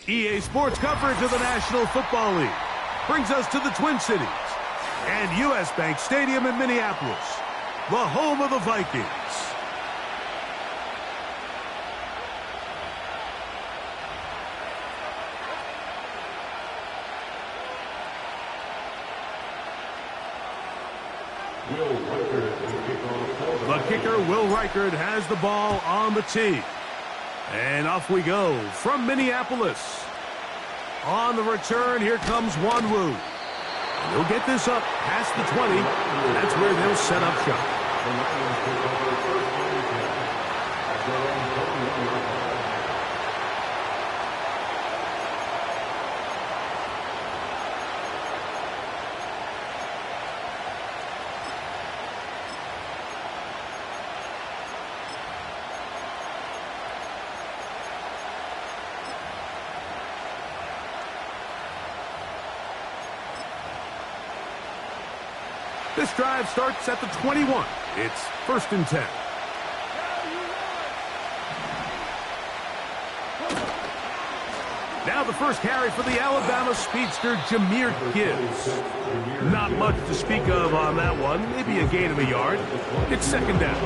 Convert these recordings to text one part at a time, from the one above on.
EA Sports coverage of the National Football League brings us to the Twin Cities and U.S. Bank Stadium in Minneapolis, the home of the Vikings. The kicker, Will Reichard, has the ball on the tee. And off we go from Minneapolis. On the return, here comes Wanwu. He'll get this up past the 20. That's where they'll set up shop. This drive starts at the 21. It's 1st and 10. Now the first carry for the Alabama speedster, Jahmyr Gibbs. Not much to speak of on that one. Maybe a gain of a yard. It's 2nd down.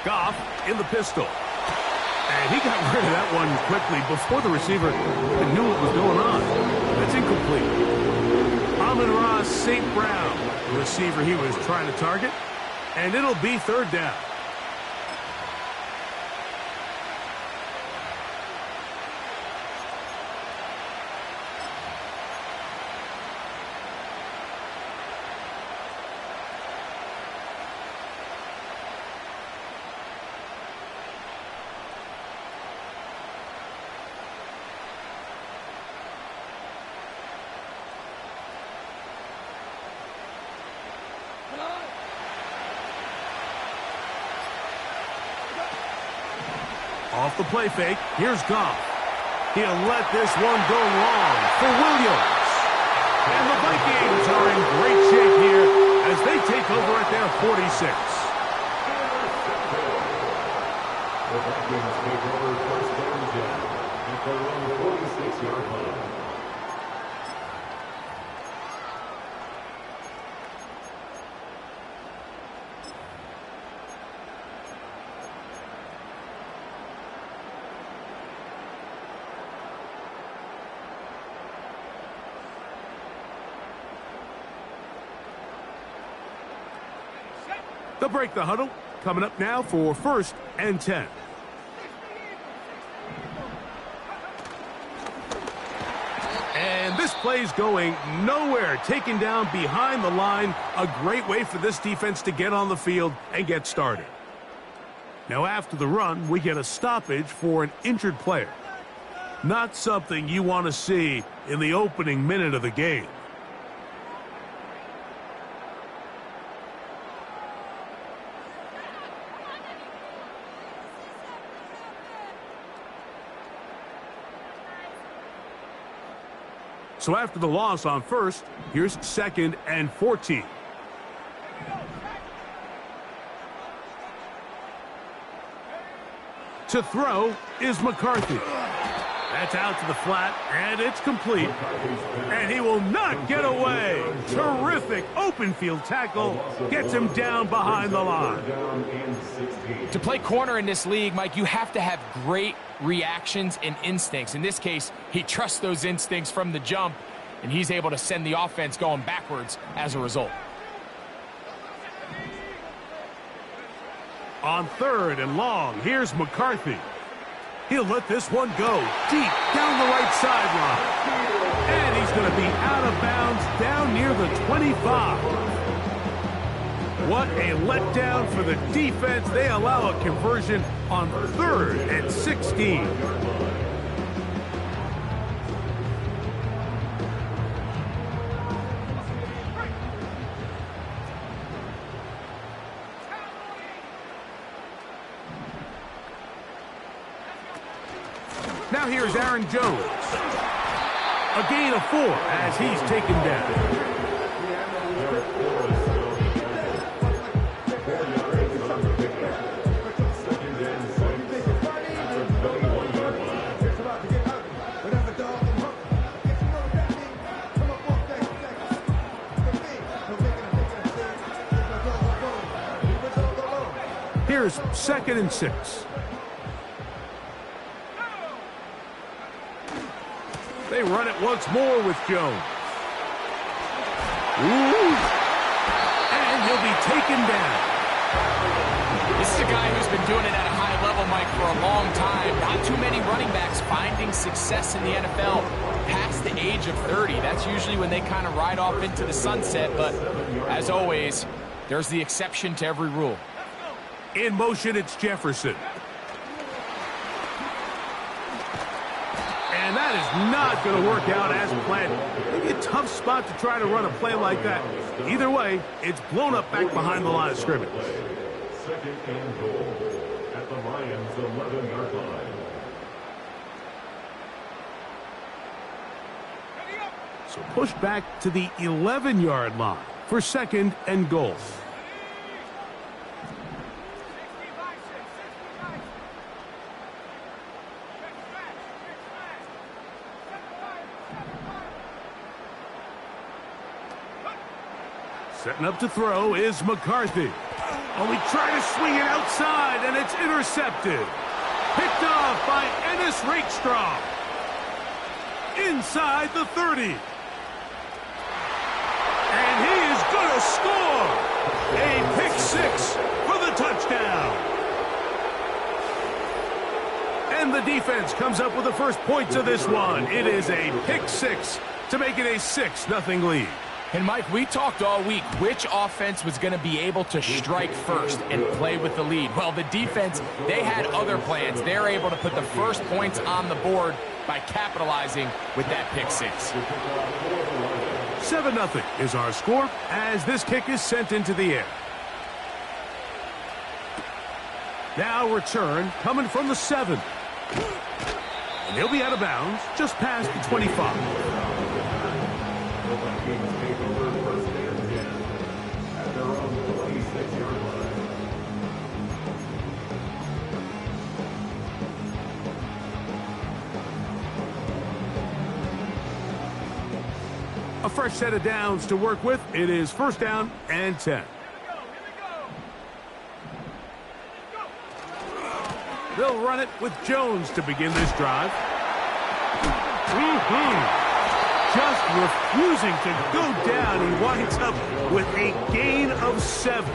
Goff in the pistol. And he got rid of that one quickly before the receiver knew what was going on. That's incomplete. Amon-Ra St. Brown, the receiver he was trying to target. And it'll be 3rd down. Off the play fake, here's Goff. He'll let this one go long for Williams. And the Vikings are in great shape here as they take over at their 46. The Vikings take over 1st down at their own 46-yard line. They'll break the huddle. Coming up now for 1st and 10. And this play's going nowhere. Taken down behind the line. A great way for this defense to get on the field and get started. Now after the run, we get a stoppage for an injured player. Not something you want to see in the opening minute of the game. So after the loss on 1st, here's 2nd and 14. To throw is McCarthy. That's out to the flat, and it's complete. And he will not get away. Terrific open field tackle. Gets him down behind the line. To play corner in this league, Mike, you have to have great reactions and instincts. In this case, he trusts those instincts from the jump, and he's able to send the offense going backwards as a result. On 3rd and long, here's McCarthy. He'll let this one go deep down the right sideline. And he's going to be out of bounds down near the 25. What a letdown for the defense. They allow a conversion on 3rd and 16. Now here's Aaron Jones. A gain of 4 as he's taken down. Here's 2nd and 6. They run it once more with Jones. Ooh. And he'll be taken down. This is a guy who's been doing it at a high level, Mike, for a long time. Not too many running backs finding success in the NFL past the age of 30. That's usually when they kind of ride off into the sunset. But as always, there's the exception to every rule. In motion, it's Jefferson. And that is not going to work out as planned. Maybe a tough spot to try to run a play like that. Either way, it's blown up back behind the line of scrimmage. 2nd and goal at the Lions' 11-yard line. So pushed back to the 11-yard line for 2nd and goal. Setting up to throw is McCarthy. Oh, he tried to swing it outside, and it's intercepted. Picked off by Ennis Rakestraw. Inside the 30. And he is going to score. A pick 6 for the touchdown. And the defense comes up with the first points of this one. It is a pick 6 to make it a 6-0 lead. And, Mike, we talked all week which offense was going to be able to strike first and play with the lead. Well, the defense, they had other plans. They're able to put the first points on the board by capitalizing with that pick 6. 7-0 is our score as this kick is sent into the air. Now return coming from the 7. And he'll be out of bounds just past the 25. A fresh set of downs to work with. It is 1st down and 10. They'll run it with Jones to begin this drive. Just refusing to go down. He winds up with a gain of 7.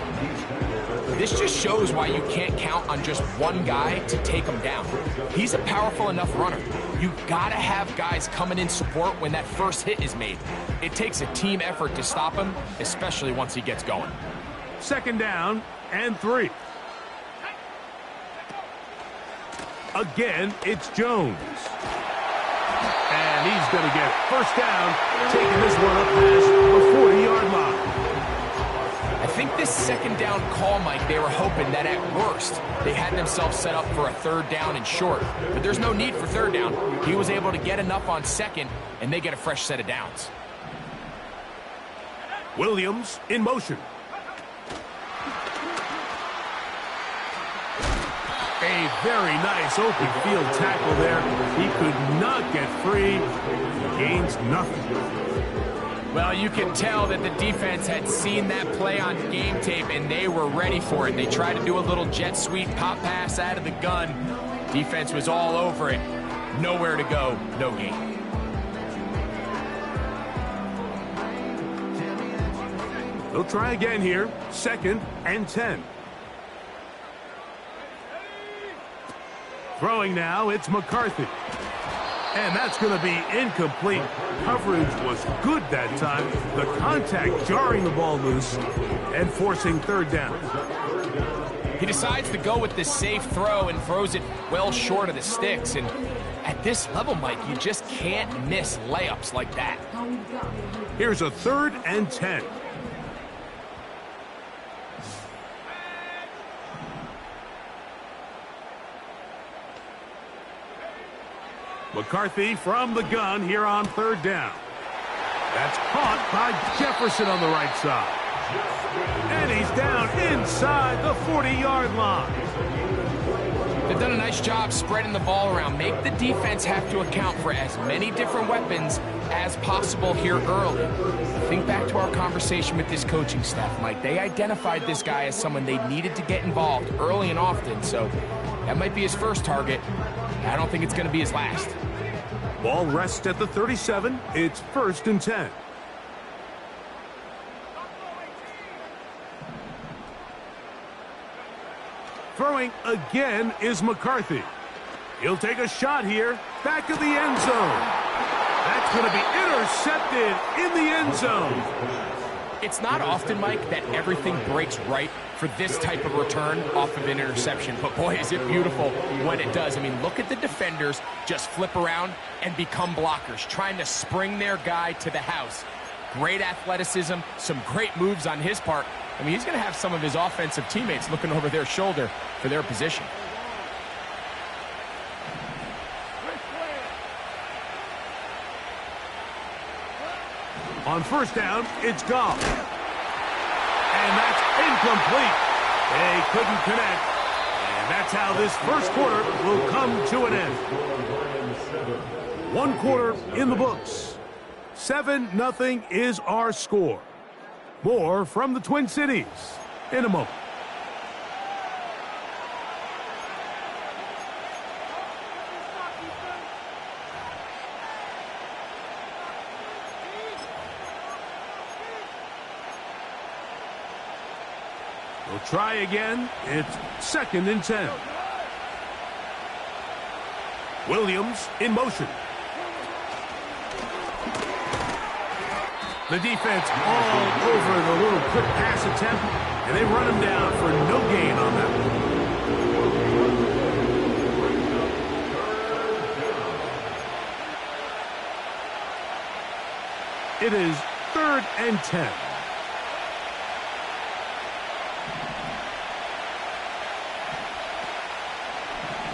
This just shows why you can't count on just one guy to take him down. He's a powerful enough runner. You've got to have guys coming in support when that first hit is made. It takes a team effort to stop him, especially once he gets going. 2nd down and 3. Again, it's Jones. And he's going to get 1st down, taking this one up past the 40-yard line. I think this 2nd down call, Mike, they were hoping that at worst they had themselves set up for a 3rd down and short. But there's no need for 3rd down. He was able to get enough on 2nd, and they get a fresh set of downs. Williams in motion. A very nice open field tackle there. He could not get free. Gains nothing. Well, you can tell that the defense had seen that play on game tape, and they were ready for it. They tried to do a little jet sweep pop pass out of the gun. Defense was all over it. Nowhere to go, no gain. They'll try again here. 2nd and 10. Throwing now, it's McCarthy. And that's going to be incomplete. Coverage was good that time. The contact jarring the ball loose and forcing 3rd down. He decides to go with this safe throw and throws it well short of the sticks. And at this level, Mike, you just can't miss layups like that. Here's a 3rd and 10. McCarthy from the gun here on third down. That's caught by Jefferson on the right side. And he's down inside the 40-yard line. They've done a nice job spreading the ball around. Make the defense have to account for as many different weapons as possible here early. Think back to our conversation with this coaching staff, Mike. They identified this guy as someone they needed to get involved early and often, so that might be his first target. I don't think it's going to be his last. Ball rests at the 37. It's 1st and 10. Throwing again is McCarthy. He'll take a shot here, back of the end zone. That's going to be intercepted in the end zone. It's not often, Mike, that everything breaks right for this type of return off of an interception. But boy, is it beautiful when it does. I mean, look at the defenders just flip around and become blockers, trying to spring their guy to the house. Great athleticism, some great moves on his part. I mean, he's going to have some of his offensive teammates looking over their shoulder for their position. On first down, it's Goff. And that's incomplete. They couldn't connect. And that's how this first quarter will come to an end. 1 quarter in the books. 7-0 is our score. More from the Twin Cities in a moment. We'll try again. It's 2nd and 10. Williams in motion. The defense all over the little quick pass attempt, and they run him down for no gain on that one. It is 3rd and 10.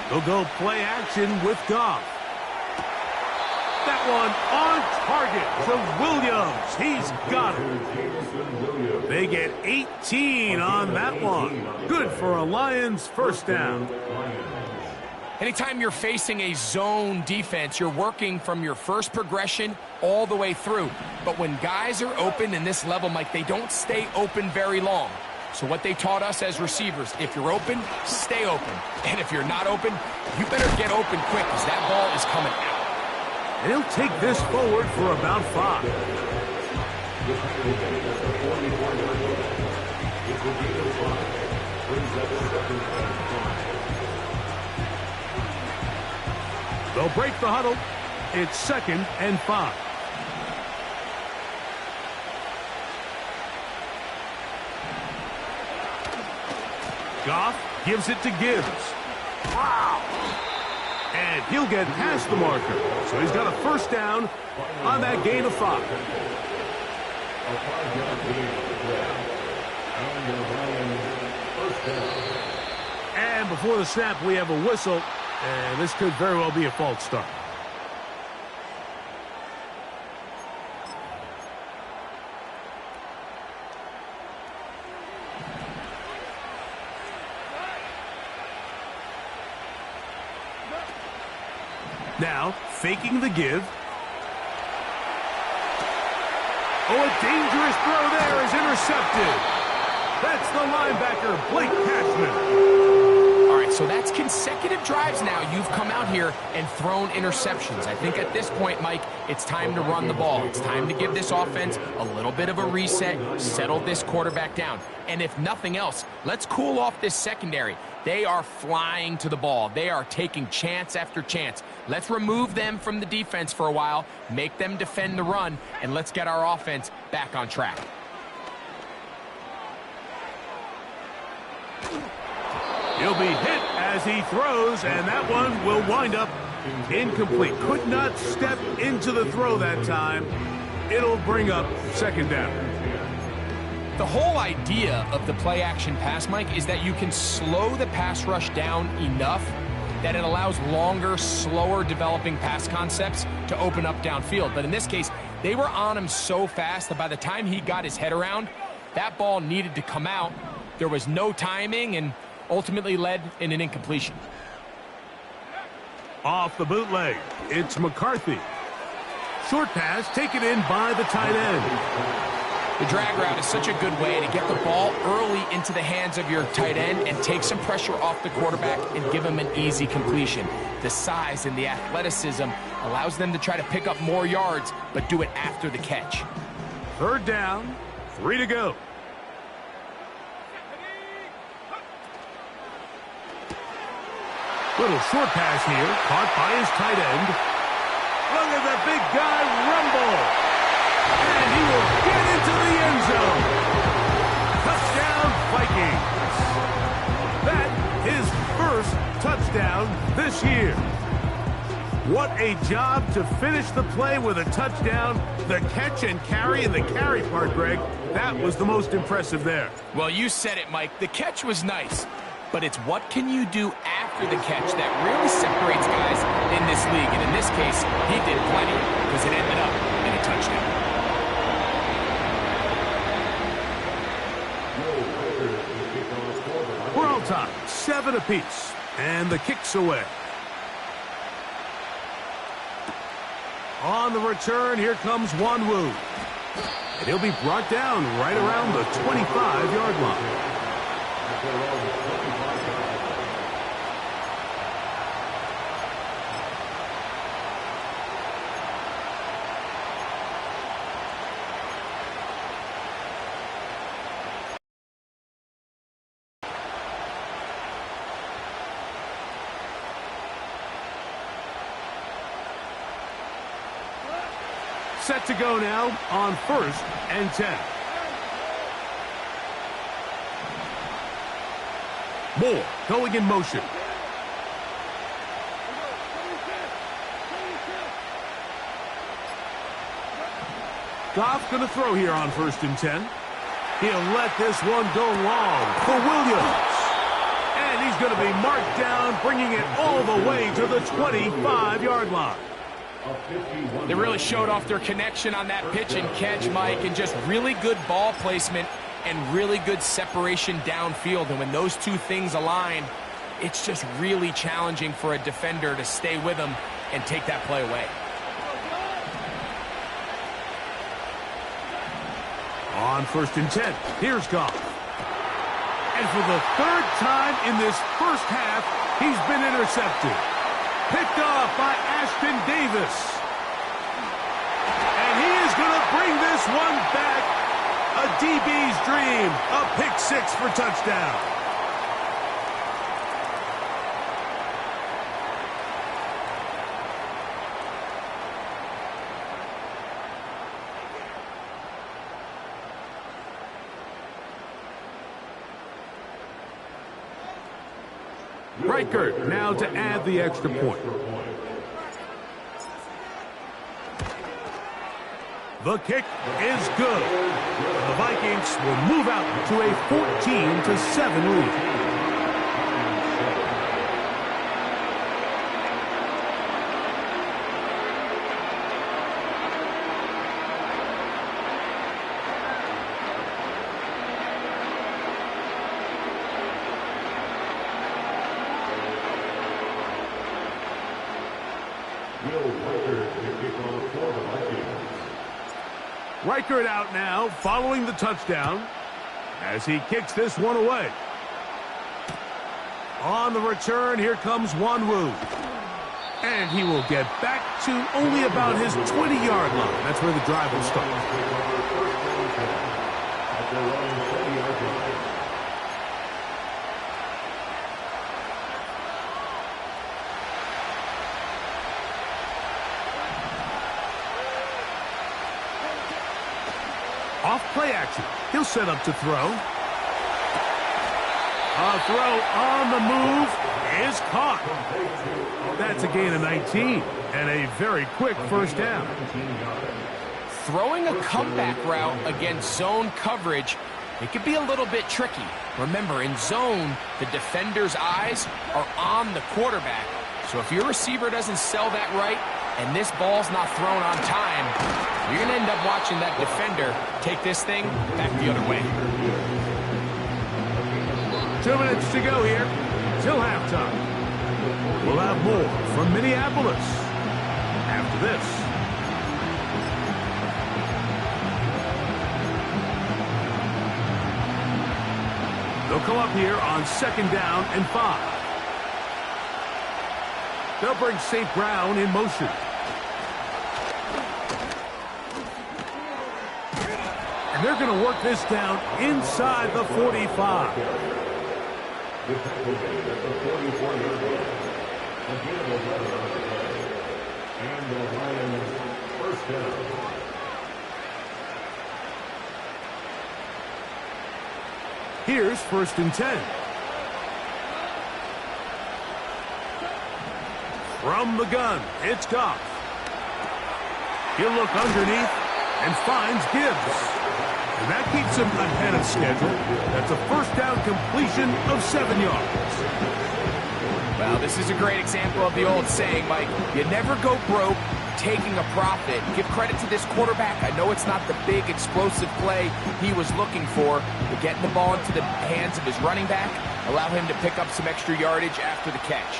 They'll go play action with Goff. That one on target to Williams. He's got it. They get 18 on that one. Good for a Lions first down. Anytime you're facing a zone defense, you're working from your first progression all the way through. But when guys are open in this level, Mike, they don't stay open very long. So what they taught us as receivers, if you're open, stay open. And if you're not open, you better get open quick because that ball is coming out. He'll take this forward for about 5. They'll break the huddle. It's 2nd and 5. Goff gives it to Gibbs. Wow! And he'll get past the marker. So he's got a first down on that gain of 5. And before the snap, we have a whistle. And this could very well be a false start. Now, faking the give. Oh, a dangerous throw there is intercepted. That's the linebacker, Blake Cashman. All right, so that's consecutive drives now. You've come out here and thrown interceptions. I think at this point, Mike, it's time to run the ball. It's time to give this offense a little bit of a reset, settle this quarterback down. And if nothing else, let's cool off this secondary. They are flying to the ball. They are taking chance after chance. Let's remove them from the defense for a while, make them defend the run, and let's get our offense back on track. He'll be hit as he throws, and that one will wind up incomplete. Could not step into the throw that time. It'll bring up 2nd down. The whole idea of the play-action pass, Mike, is that you can slow the pass rush down enough that it allows longer, slower developing pass concepts to open up downfield. But in this case, they were on him so fast that by the time he got his head around, that ball needed to come out. There was no timing and ultimately led in an incompletion. Off the bootleg, it's McCarthy. Short pass taken in by the tight end. The drag route is such a good way to get the ball early into the hands of your tight end and take some pressure off the quarterback and give him an easy completion. The size and the athleticism allows them to try to pick up more yards, but do it after the catch. Third down, 3 to go. Little short pass here, caught by his tight end. Look at the big guy rumble. And he will get into the end zone. Touchdown, Vikings. That his first touchdown this year. What a job to finish the play with a touchdown. The catch and carry, and the carry part, Greg, that was the most impressive there. Well, you said it, Mike. The catch was nice, but it's what can you do after the catch that really separates guys in this league. And in this case, he did plenty because it ended up in a touchdown. We're all tied, 7 apiece, and the kick's away. On the return, here comes Wanwu. And he'll be brought down right around the 25-yard line. Set to go now on 1st and 10. Moore going in motion. Goff going to throw here on 1st and 10. He'll let this one go long for Williams. And he's going to be marked down, bringing it all the way to the 25-yard line. They really showed off their connection on that pitch and catch, Mike, and just really good ball placement and really good separation downfield. And when those two things align, it's just really challenging for a defender to stay with them and take that play away. On 1st and 10, here's Goff. And for the 3rd time in this first half, he's been intercepted. Picked off by Ashton Davis. And he is going to bring this one back. A DB's dream. A pick 6 for touchdown. Reichert now to add the extra point. The kick is good. The Vikings will move out to a 14-7 lead. Reichert out now, following the touchdown, as he kicks this one away. On the return, here comes Wanwu. And he will get back to only about his 20-yard line. That's where the drive will start. Off play action. He'll set up to throw. A throw on the move is caught. That's a gain of 19 and a very quick first down. Throwing a comeback route against zone coverage It could be a little bit tricky. Remember, in zone, the defender's eyes are on the quarterback. So if your receiver doesn't sell that right and this ball's not thrown on time, you're going to end up watching that defender take this thing back the other way. 2 minutes to go here till halftime. We'll have more from Minneapolis after this. They'll come up here on 2nd down and 5. They'll bring St. Brown in motion. And they're going to work this down inside the 45. The tackle made at the 44-yard line. Again, 11 on the play. And the Lions first down. Here's 1st and 10. From the gun, it's Goff. He'll look underneath and finds Gibbs. And that keeps him ahead of schedule. That's a 1st down completion of 7 yards. Well, this is a great example of the old saying, Mike. You never go broke taking a profit. Give credit to this quarterback. I know it's not the big explosive play he was looking for, but getting the ball into the hands of his running back, allow him to pick up some extra yardage after the catch.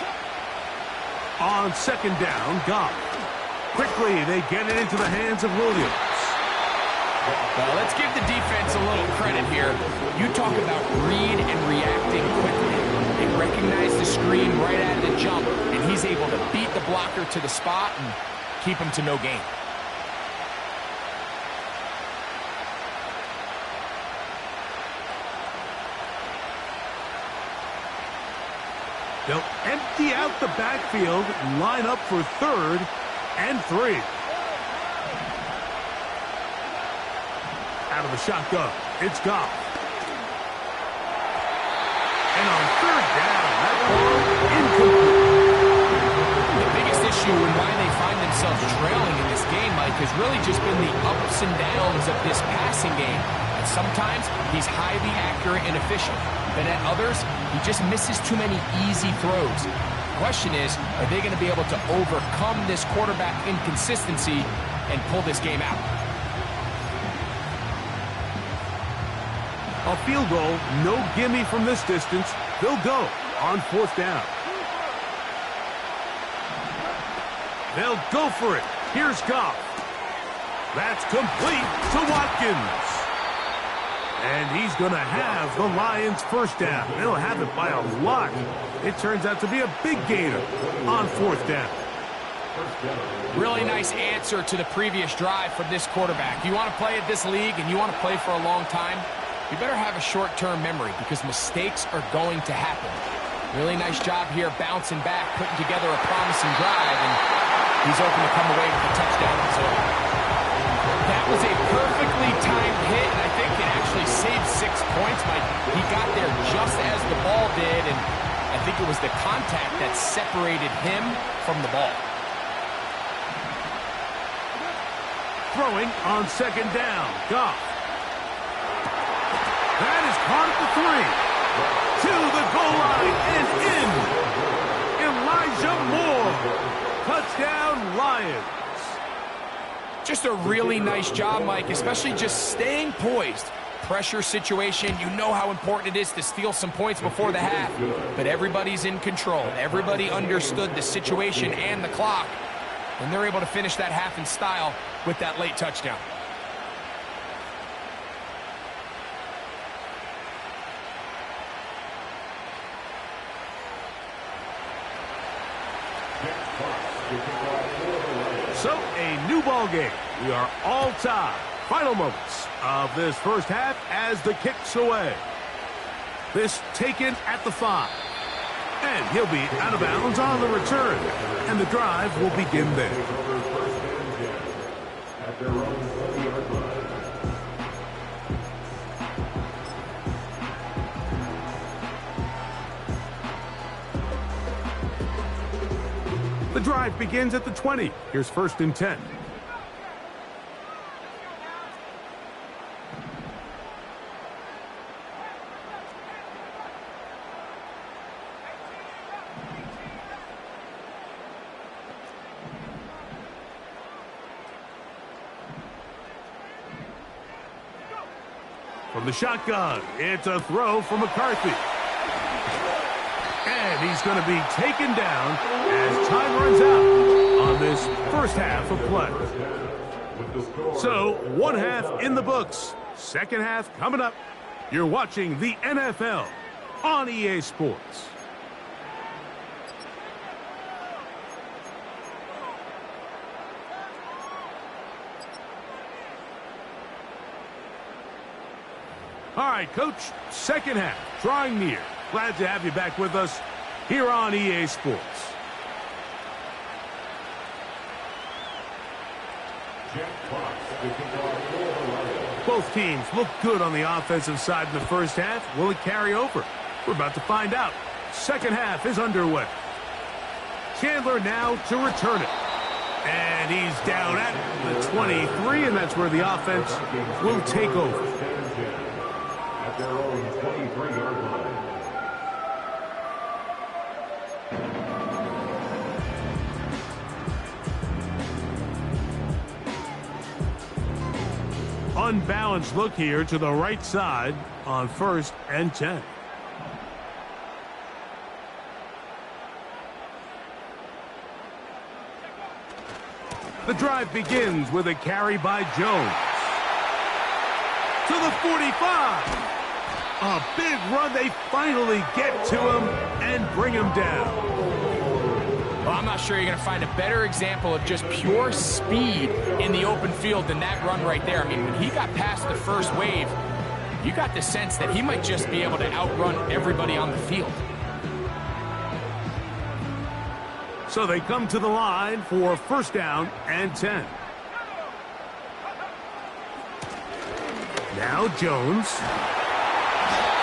On 2nd down, Goff. Quickly, they get it into the hands of Williams. Well, let's give the defense a little credit here. You talk about read and reacting quickly. They recognize the screen right out of the jump, and he's able to beat the blocker to the spot and keep him to no gain. They'll empty out the backfield, line up for 3rd and 3. Out of the shotgun, it's Goff. And on 3rd down, that ball incomplete. The biggest issue and why they find themselves trailing in this game, Mike, has really just been the ups and downs of this passing game. And sometimes he's highly accurate and efficient. But at others, he just misses too many easy throws. The question is, are they going to be able to overcome this quarterback inconsistency and pull this game out? A field goal, no gimme from this distance. They'll go on 4th down. They'll go for it. Here's Goff. That's complete to Watkins. And he's going to have the Lions' 1st down. They'll have it by a lot. It turns out to be a big gainer on 4th down. Really nice answer to the previous drive from this quarterback. You want to play at this league and you want to play for a long time, you better have a short-term memory because mistakes are going to happen. Really nice job here bouncing back, putting together a promising drive, and he's open to come away with a touchdown of his own. That was a perfectly timed hit, and I think it actually saved 6 points. Mike, he got there just as the ball did, and I think it was the contact that separated him from the ball. Throwing on 2nd down, Goff. That is caught at the 3. To the goal line and in. Elijah Moore. Touchdown, Lions. Just a really nice job, Mike, especially just staying poised. Pressure situation, you know how important it is to steal some points before the half, but everybody's in control. Everybody understood the situation and the clock, and they're able to finish that half in style with that late touchdown. So, a new ball game. We are all tied. Final moments of this 1st half as the kick's away. This taken at the 5. And he'll be out of bounds on the return. And the drive will begin there. At their own 20-yard line. The drive begins at the 20. Here's 1st and 10. From the shotgun, it's a throw from McCarthy. And he's going to be taken down as time runs out on this first half of play. So, one half in the books. Second half coming up. You're watching the NFL on EA Sports. All right, Coach, second half, drawing near. Glad to have you back with us here on EA Sports. Both teams look good on the offensive side in the first half. Will it carry over? We're about to find out. Second half is underway. Chandler now to return it. And he's down at the 23, and that's where the offense will take over. At their own 23-yard line. Unbalanced look here to the right side on 1st and 10. The drive begins with a carry by Jones. To the 45. A big run. They finally get to him and bring him down. Well, I'm not sure you're going to find a better example of just pure speed in the open field than that run right there. I mean, when he got past the first wave, you got the sense that he might just be able to outrun everybody on the field. So they come to the line for first down and 10. Now Jones.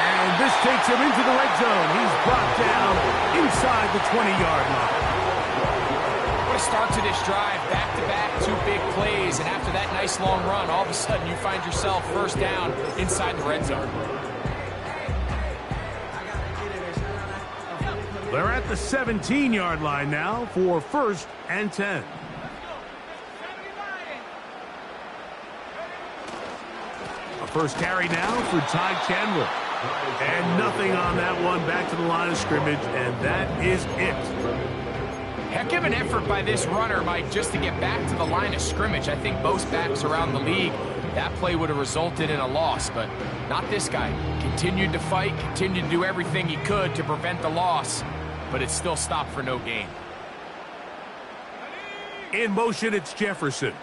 And this takes him into the red zone. He's brought down inside the 20-yard line. What a start to this drive. Back-to-back, 2 big plays. And after that nice long run, all of a sudden you find yourself first down inside the red zone. They're at the 17-yard line now for first and 10. A first carry now for Ty Chandler. And nothing on that one. Back to the line of scrimmage, and that is it. Heck of an effort by this runner, Mike, just to get back to the line of scrimmage. I think most backs around the league, that play would have resulted in a loss, but not this guy. Continued to fight, continued to do everything he could to prevent the loss, but it still stopped for no gain. In motion, it's Jefferson.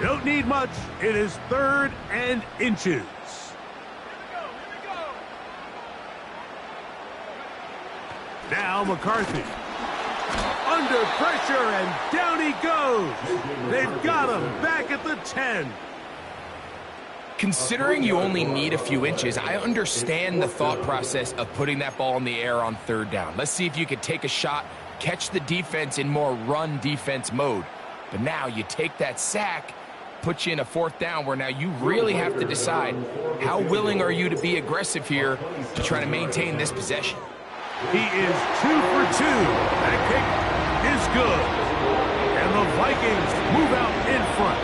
Don't need much. It is 3rd and inches. Now McCarthy. Under pressure, and down he goes. They've got him back at the 10. Considering you only need a few inches, I understand the thought process of putting that ball in the air on 3rd down. Let's see if you can take a shot, catch the defense in more run defense mode. But now you take that sack, put you in a 4th down where now you really have to decide how willing are you to be aggressive here to try to maintain this possession. He is 2 for 2. That kick is good. And the Vikings move out in front.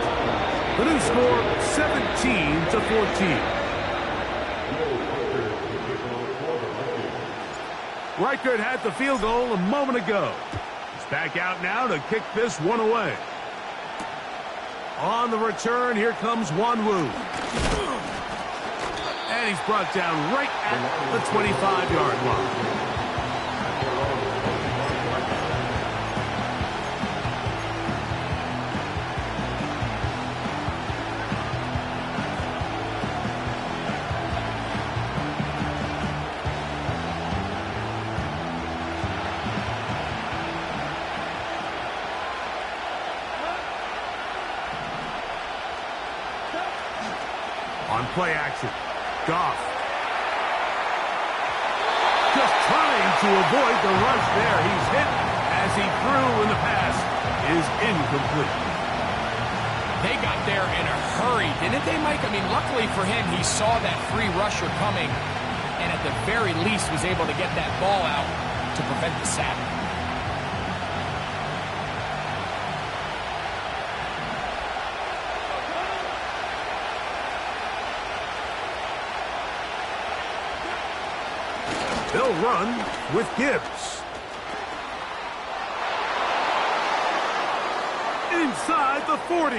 The new score, 17-14. Reichert had the field goal a moment ago. He's back out now to kick this one away. On the return, here comes Wanwu. And he's brought down right at the 25-yard line. On play action, Goff. Just trying to avoid the rush there. He's hit as he threw, and the pass is incomplete. They got there in a hurry, didn't they, Mike? I mean, luckily for him, he saw that free rusher coming and at the very least was able to get that ball out to prevent the sack. They'll run with Gibbs. Inside the 40.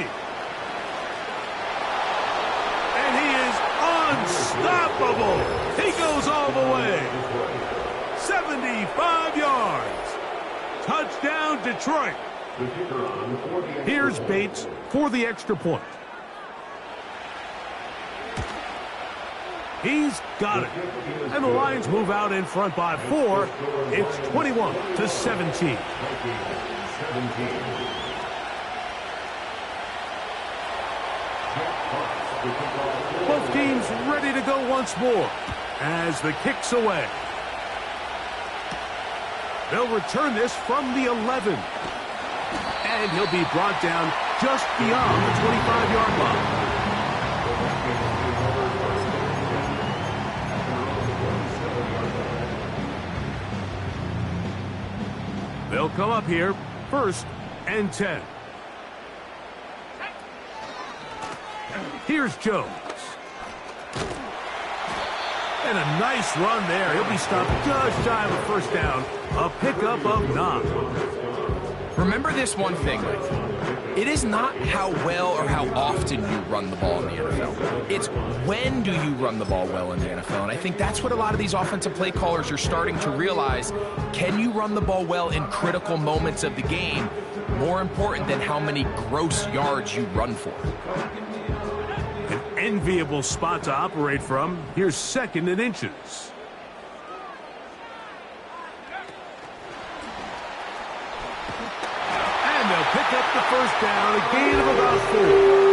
And he is unstoppable. He goes all the way. 75 yards. Touchdown, Detroit. Here's Bates for the extra point. He's got it. And the Lions move out in front by 4. It's 21-17. Both teams ready to go once more as the kick's away. They'll return this from the 11. And he'll be brought down just beyond the 25-yard line. They'll come up here, 1st and 10. Here's Jones. And a nice run there. He'll be stopped just shy of a first down. A pickup of 9. Remember this one thing, Mike. It is not how well or how often you run the ball in the NFL. It's when do you run the ball well in the NFL. And I think that's what a lot of these offensive play callers are starting to realize. Can you run the ball well in critical moments of the game? More important than how many gross yards you run for. An enviable spot to operate from. Here's 2nd and inches. And they'll pick up the first down, a gain of about 4.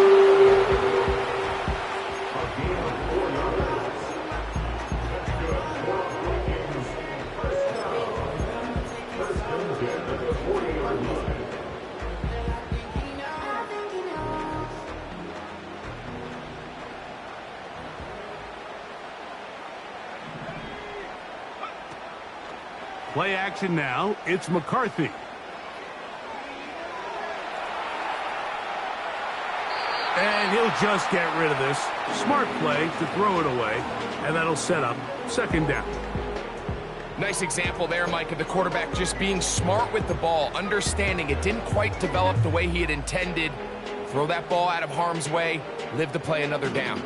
Play action now. It's McCarthy. And he'll just get rid of this. Smart play to throw it away. And that'll set up 2nd down. Nice example there, Mike, of the quarterback just being smart with the ball, understanding it didn't quite develop the way he had intended. Throw that ball out of harm's way, live to play another down.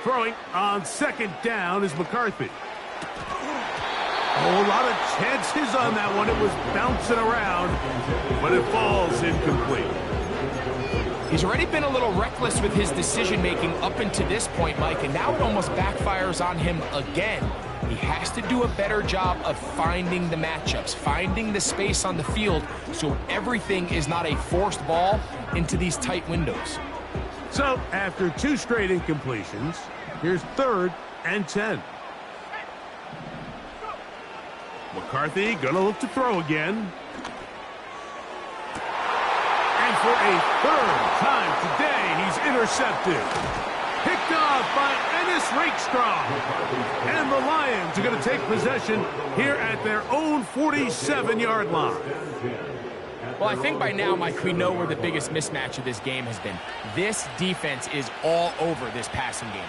Throwing on 2nd down is McCarthy. Oh, a lot of chances on that one. It was bouncing around, but it falls incomplete. He's already been a little reckless with his decision-making up until this point, Mike, and now it almost backfires on him again. He has to do a better job of finding the matchups, finding the space on the field, so everything is not a forced ball into these tight windows. So, after 2 straight incompletions, here's 3rd and 10. McCarthy gonna look to throw again. And for a 3rd time today, he's intercepted. Picked off by Ennis Rakestraw. And the Lions are gonna take possession here at their own 47-yard line. Well, I think by now, Mike, we know where the biggest mismatch of this game has been. This defense is all over this passing game.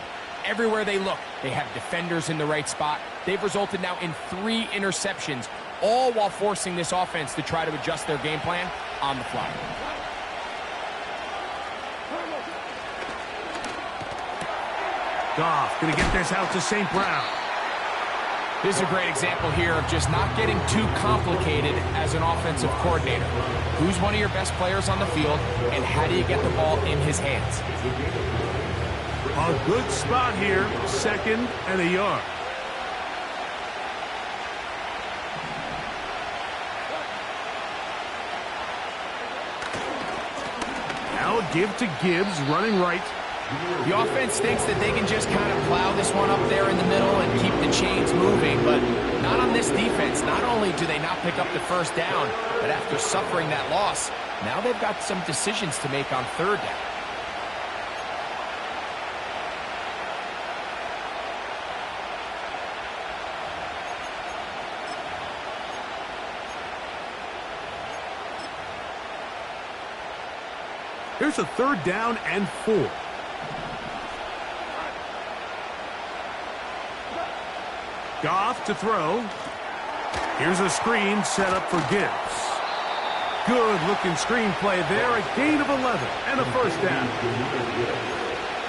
Everywhere they look, they have defenders in the right spot. They've resulted now in 3 interceptions, all while forcing this offense to try to adjust their game plan on the fly. Goff gonna get this out to St. Brown. This is a great example here of just not getting too complicated as an offensive coordinator. Who's one of your best players on the field, and how do you get the ball in his hands? A good spot here, 2nd and a yard. Now a give to Gibbs, running right. The offense thinks that they can just kind of plow this one up there in the middle and keep the chains moving, but not on this defense. Not only do they not pick up the first down, but after suffering that loss, now they've got some decisions to make on third down. Here's a 3rd down and 4. Goff to throw. Here's a screen set up for Gibbs. Good-looking screen play there. A gain of 11 and a first down.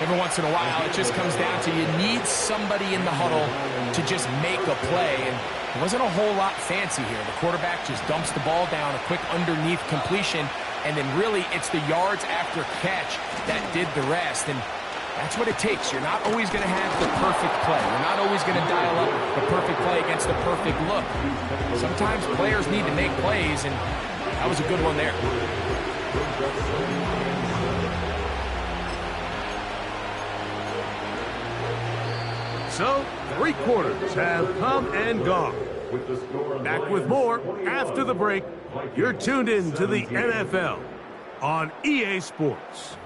Every once in a while, it just comes down to you need somebody in the huddle to just make a play, and it wasn't a whole lot fancy here. The quarterback just dumps the ball down, a quick underneath completion, and then really it's the yards after catch that did the rest. And that's what it takes. You're not always going to have the perfect play. You're not always going to dial up the perfect play against the perfect look. Sometimes players need to make plays, and that was a good one there. So, 3 quarters have come and gone. Back with more after the break. You're tuned in to the NFL on EA Sports.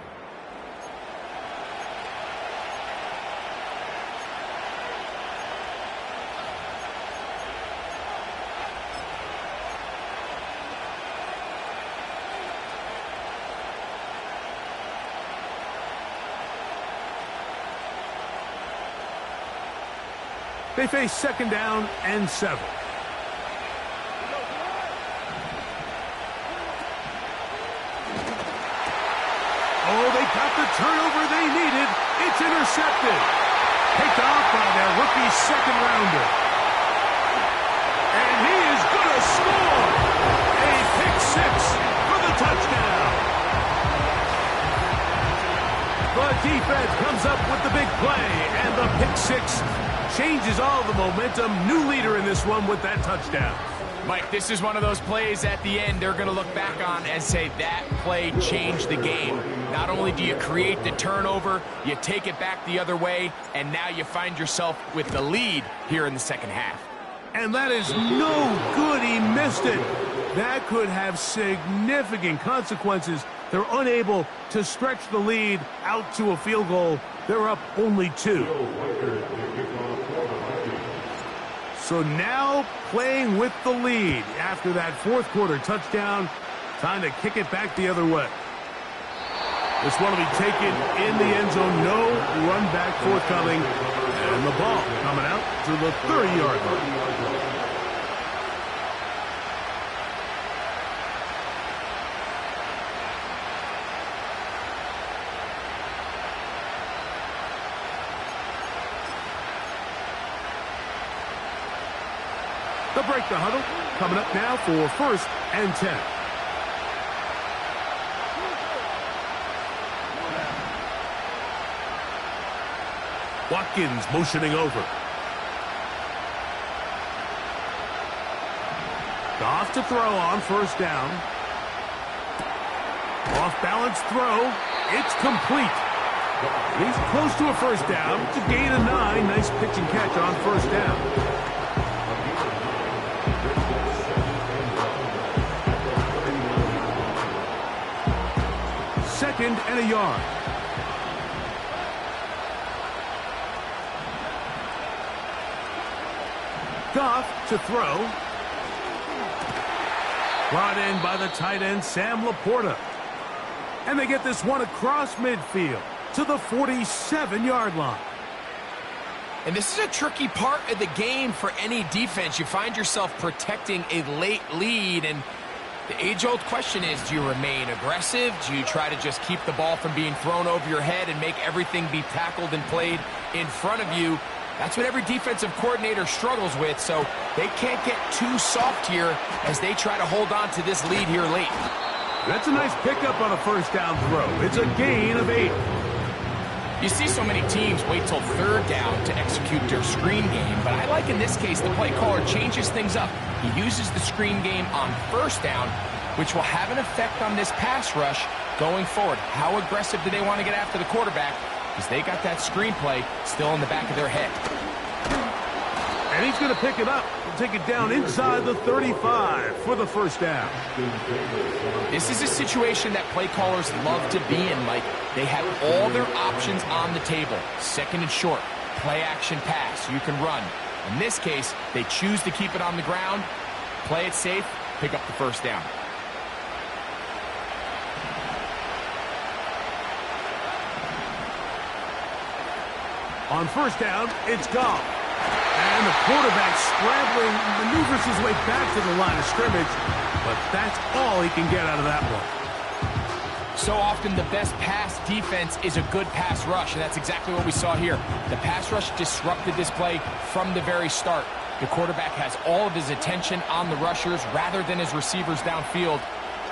They face 2nd down and 7. Oh, they got the turnover they needed. It's intercepted. Picked off by their rookie 2nd rounder. And he is going to score. A pick 6 for the touchdown. The defense comes up with the big play, and the pick 6 changes all the momentum. New leader in this one with that touchdown. Mike, this is one of those plays at the end they're going to look back on and say that play changed the game. Not only do you create the turnover, you take it back the other way, and now you find yourself with the lead here in the second half. And that is no good. He missed it. That could have significant consequences. They're unable to stretch the lead out to a field goal. They're up only 2. So now playing with the lead after that 4th quarter touchdown. Time to kick it back the other way. This one will be taken in the end zone. No run back forthcoming. And the ball coming out to the 30-yard line. They'll break the huddle. Coming up now for 1st and 10. Watkins motioning over. Goff to throw on 1st down. Off-balance throw. It's complete. He's close to a 1st down. It's a gain of 9. Nice pitch and catch on 1st down. 2nd and a yard. Goff to throw. Brought in by the tight end, Sam Laporta. And they get this one across midfield to the 47-yard line. And this is a tricky part of the game for any defense. You find yourself protecting a late lead, and the age-old question is, do you remain aggressive? Do you try to just keep the ball from being thrown over your head and make everything be tackled and played in front of you? That's what every defensive coordinator struggles with, so they can't get too soft here as they try to hold on to this lead here late. That's a nice pickup on a 1st down throw. It's a gain of 8. You see so many teams wait till 3rd down to execute their screen game, but I like in this case the play caller changes things up. He uses the screen game on 1st down, which will have an effect on this pass rush going forward. How aggressive do they want to get after the quarterback? Because they got that screenplay still in the back of their head. And he's going to pick it up and take it down inside the 35 for the first down. This is a situation that play callers love to be in, Mike. They have all their options on the table. Second and short, play action pass, you can run. In this case, they choose to keep it on the ground, play it safe, pick up the first down. On first down, it's Goff. And the quarterback scrambling, maneuvers his way back to the line of scrimmage, but that's all he can get out of that one. So often the best pass defense is a good pass rush, and that's exactly what we saw here. The pass rush disrupted this play from the very start. The quarterback has all of his attention on the rushers rather than his receivers downfield.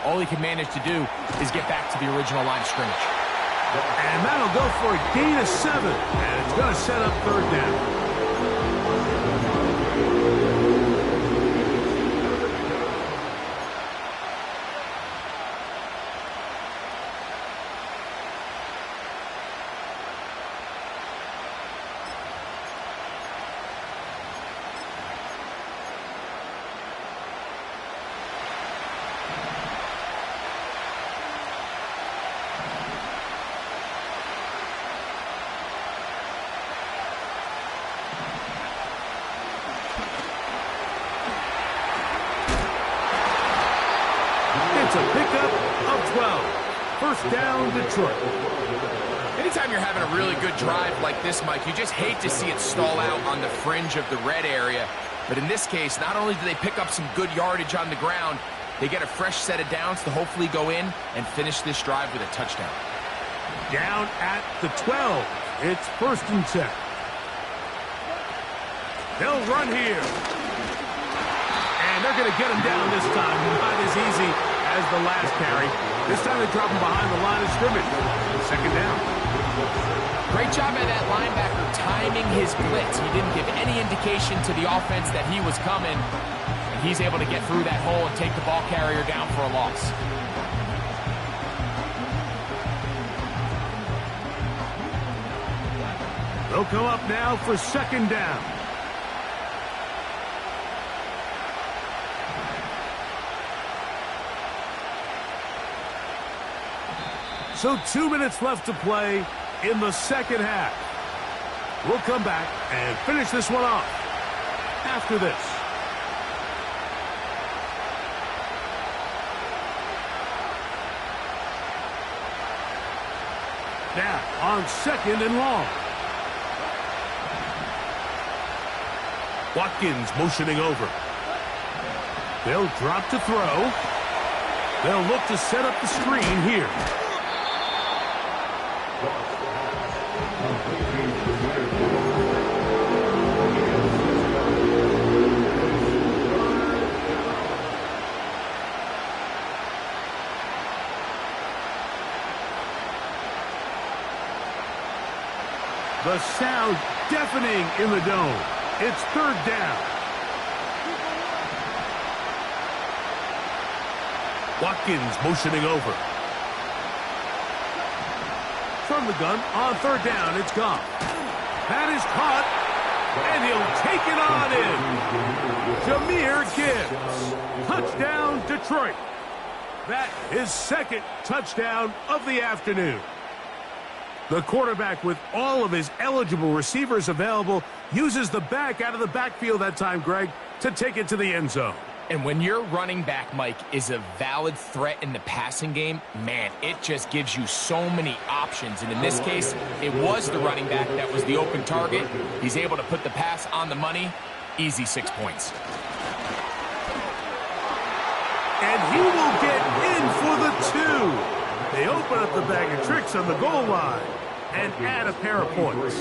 All he can manage to do is get back to the original line of scrimmage. And that'll go for a gain of 7, and it's going to set up third down. It's a pickup of 12. First down, Detroit. Anytime you're having a really good drive like this, Mike, you just hate to see it stall out on the fringe of the red area. But in this case, not only do they pick up some good yardage on the ground, they get a fresh set of downs to hopefully go in and finish this drive with a touchdown. Down at the 12. It's first and 10. They'll run here. And they're going to get him down this time. Not as easy as the last carry. This time they drop him behind the line of scrimmage. Second down. Great job by that linebacker timing his blitz. He didn't give any indication to the offense that he was coming. And he's able to get through that hole and take the ball carrier down for a loss. They'll come up now for second down. So 2 minutes left to play in the second half. We'll come back and finish this one off after this. Now on second and long. Watkins motioning over. They'll drop to throw. They'll look to set up the screen here. The sound deafening in the dome. It's third down. Watkins motioning over. From the gun on third down, it's gone. That is caught, and he'll take it on in. Jahmyr Gibbs. Touchdown, Detroit. That is second touchdown of the afternoon. The quarterback, with all of his eligible receivers available, uses the back out of the backfield that time, Greg, to take it to the end zone. And when your running back, Mike, is a valid threat in the passing game, man, it just gives you so many options. And in this case, it was the running back that was the open target. He's able to put the pass on the money. Easy 6 points. And he will get in for the 2. They open up the bag of tricks on the goal line and add a pair of points.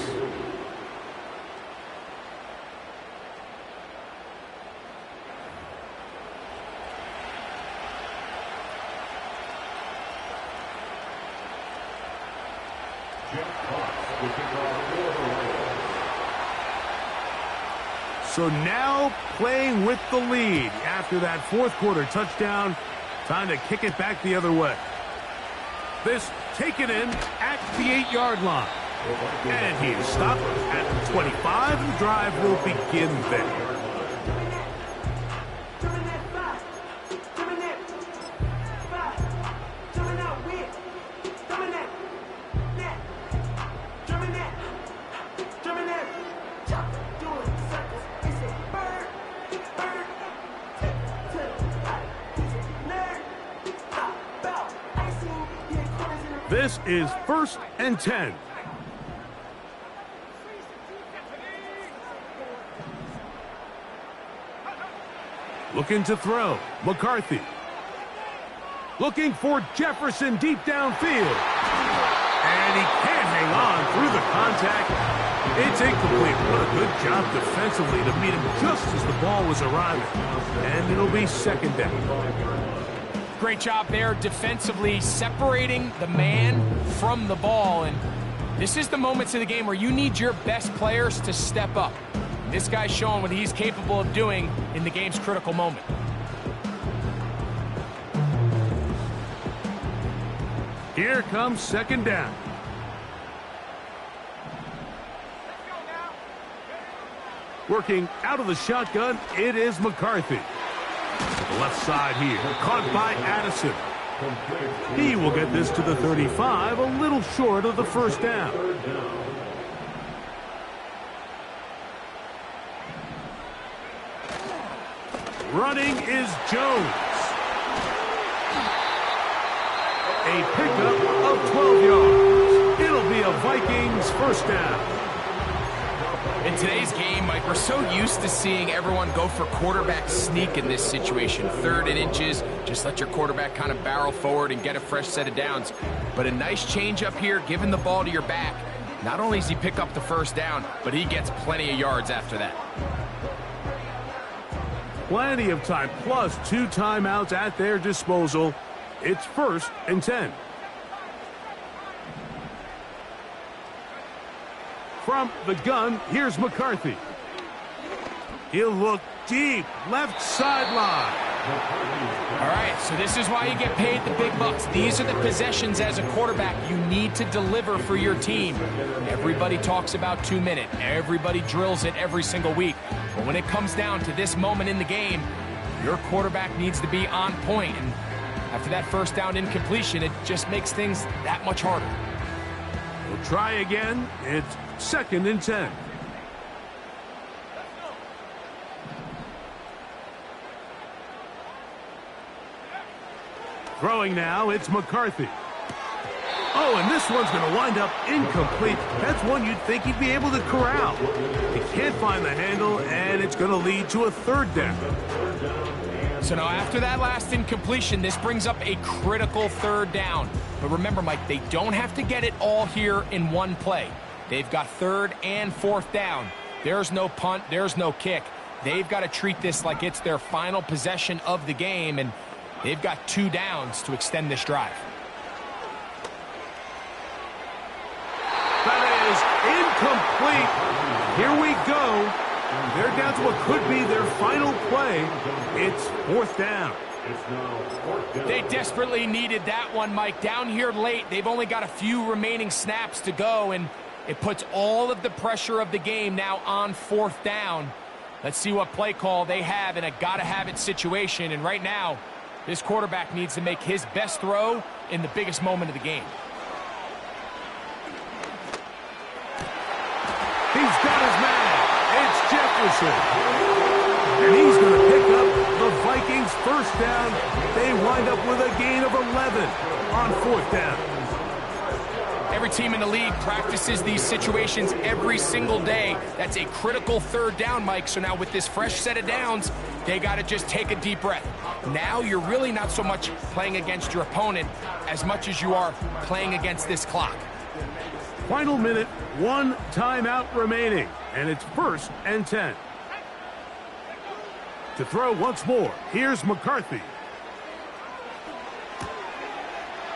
So now playing with the lead after that fourth quarter touchdown, Time to kick it back the other way. This taken in at the 8-yard line. And he is stopped at the 25, and the drive will begin there. This is 1st and 10. Looking to throw. McCarthy. Looking for Jefferson deep downfield. And he can't hang on through the contact. It's incomplete. What a good job defensively to meet him just as the ball was arriving. And it'll be 2nd down. Great job there defensively, separating the man from the ball. And this is the moments in the game where you need your best players to step up. And this guy's showing what he's capable of doing in the game's critical moment. Here comes 2nd down. Working out of the shotgun, it is McCarthy. To the left side here, caught by Addison. He will get this to the 35, a little short of the 1st down. Running is Jones. A pickup of 12 yards. It'll be a Vikings 1st down. In today's game, Mike, we're so used to seeing everyone go for quarterback sneak in this situation. 3rd and inches, just let your quarterback kind of barrel forward and get a fresh set of downs. But a nice change up here, giving the ball to your back. Not only does he pick up the 1st down, but he gets plenty of yards after that. Plenty of time, plus 2 timeouts at their disposal. It's 1st and 10. From the gun, here's McCarthy. He'll look deep, left sideline. All right, so this is why you get paid the big bucks. These are the possessions as a quarterback you need to deliver for your team. Everybody talks about 2-minute. Everybody drills it every single week. But when it comes down to this moment in the game, your quarterback needs to be on point. And after that 1st down incompletion, it just makes things that much harder. We'll try again. It's 2nd and 10. Throwing now, it's McCarthy. Oh, and this one's going to wind up incomplete. That's one you'd think he'd be able to corral. He can't find the handle, and it's going to lead to a 3rd down. So now after that last incompletion, this brings up a critical 3rd down. But remember, Mike, they don't have to get it all here in one play. They've got 3rd and 4th down. There's no punt. There's no kick. They've got to treat this like it's their final possession of the game, and they've got 2 downs to extend this drive. That is incomplete. Here we go. They're down to what could be their final play. It's 4th down. They desperately needed that one, Mike. Down here late, they've only got a few remaining snaps to go, and it puts all of the pressure of the game now on 4th down. Let's see what play call they have in a gotta-have-it situation. And right now, this quarterback needs to make his best throw in the biggest moment of the game. He's got his man. It's Jefferson. And he's going to pick up the Vikings 1st down. They wind up with a gain of 11 on 4th down. Every team in the league practices these situations every single day. That's a critical 3rd down, Mike. So now with this fresh set of downs, they got to just take a deep breath. Now you're really not so much playing against your opponent as much as you are playing against this clock. Final minute, 1 timeout remaining, and it's 1st and 10. To throw once more, here's McCarthy.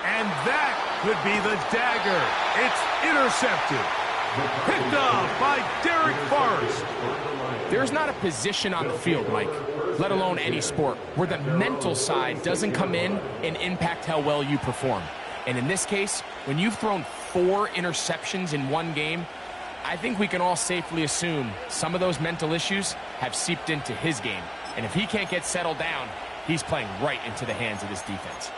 And that could be the dagger. It's intercepted. Picked off by Derek Forrest. There's not a position on the field, Mike, let alone any sport, where the mental side doesn't come in and impact how well you perform. And in this case, when you've thrown 4 interceptions in one game, I think we can all safely assume some of those mental issues have seeped into his game. And if he can't get settled down, he's playing right into the hands of this defense.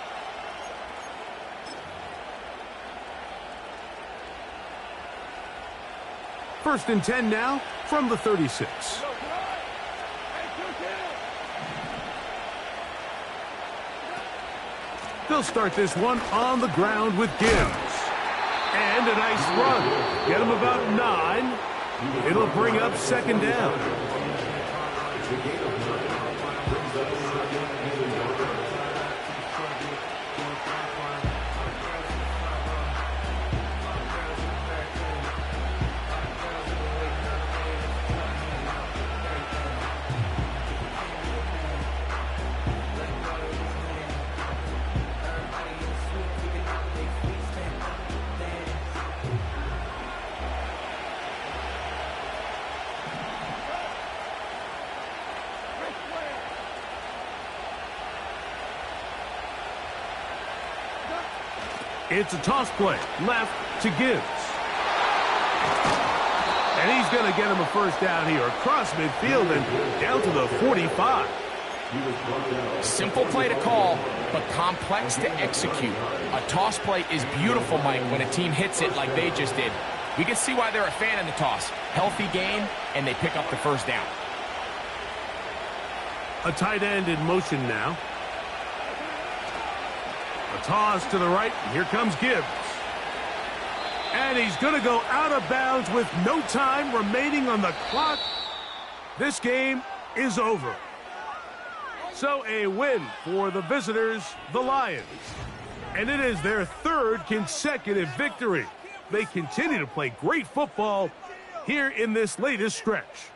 First and 10 now from the 36. They'll start this one on the ground with Gibbs. And a nice run. Get him about 9. It'll bring up second down. It's a toss play, left to Gibbs. And he's going to get him a first down here across midfield and down to the 45. Simple play to call, but complex to execute. A toss play is beautiful, Mike, when a team hits it like they just did. We can see why they're a fan of the toss. Healthy game, and they pick up the first down. A tight end in motion now. A toss to the right. Here comes Gibbs. And he's going to go out of bounds with no time remaining on the clock. This game is over. So a win for the visitors, the Lions. And it is their 3rd consecutive victory. They continue to play great football here in this latest stretch.